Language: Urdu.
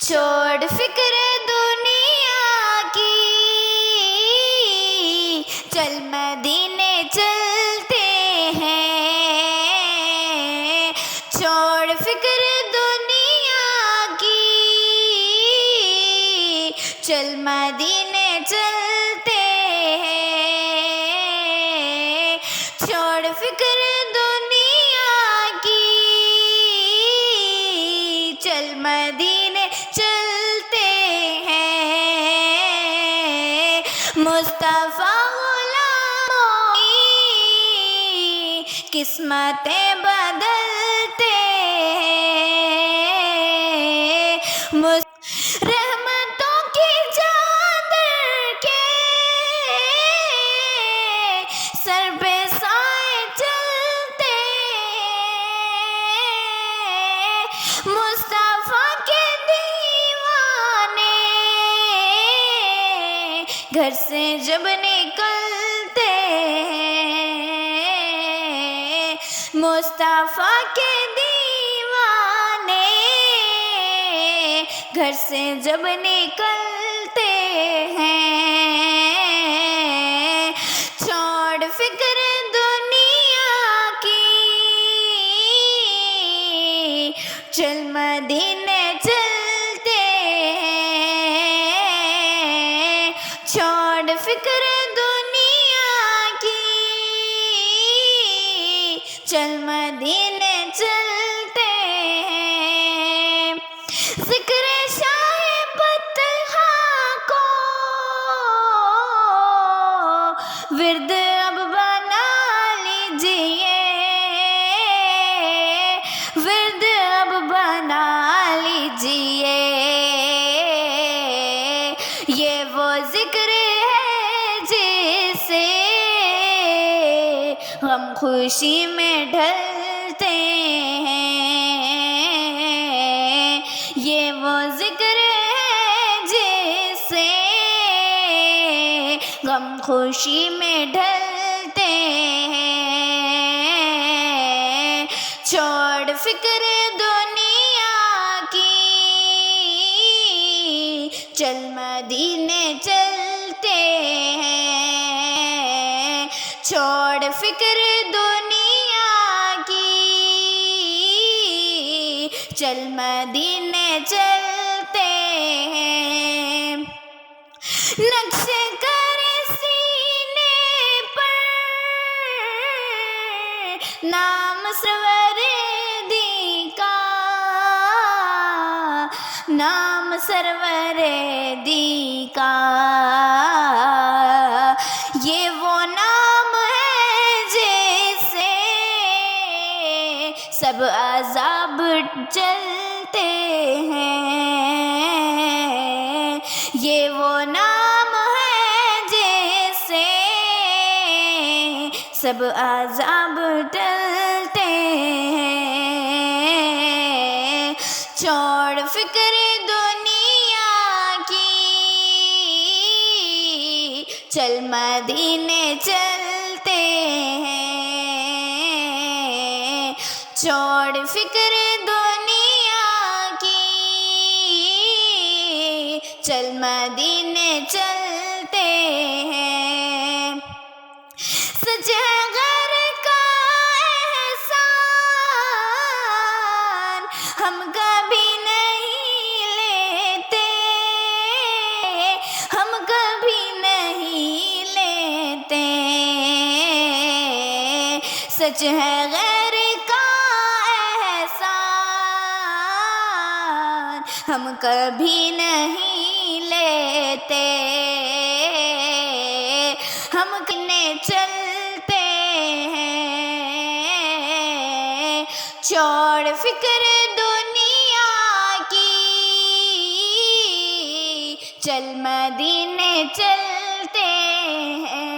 چھوڑ فکر دنیا کی، چل مدینے چلتے ہیں۔ چھوڑ فکر دنیا کی، چل مدینے چلتے ہیں۔ چھوڑ فکر دنیا کی، چل مدینے چلتے ہیں۔ مصطفیٰ غلاموں کی قسمتیں بدلتے ہیں۔ رحمتوں کی چادر کے سر پہ سائے چلتے ہیں۔ مصطفیٰ کے دیوانے گھر سے جب نکلتے ہیں۔ مصطفیٰ کے دیوانے گھر سے جب نکلتے ہیں۔ چھوڑ فکر دنیا کی، چل مدینے چلتے ہیں۔ چھوڑ فکر دنیا کی، چل مدینے چلتے ہیں۔ ذکر شاہ بطحا کو ورد اب بنا لیجئے، ورد اب بنا لیجئے۔ یہ وہ ذکر ہے جسے ہم خوشی میں ڈھلتے ہیں۔ یہ وہ ذکر ہے جسے غم خوشی میں ڈھلتے ہیں۔ چھوڑ فکر دنیا کی، چل مدینے چلتے ہیں۔ چھوڑ فکر دنیا کی، چل مدینے چلتے ہیں۔ نقش کرے سینے پر نام سرور دی کا، نام سرور دی کا۔ یہ وہ نام ہے جیسے سب عذاب چلتے ہیں۔ یہ وہ نام ہے جیسے سب عذاب ٹلتے ہیں۔ چھوڑ فکر دنیا کی، چل مدینے چلتے ہیں۔ چھوڑ فکر دنیا کی، چل مدینے چلتے ہیں۔ سچ ہے غیر کا احسان ہم کبھی نہیں لیتے، ہم کبھی نہیں لیتے۔ سچ ہے غیر کا احسان ہم کبھی نہیں لیتے۔ ہم کنے چلتے ہیں۔ چھوڑ فکر دنیا کی، چل مدینے چلتے ہیں۔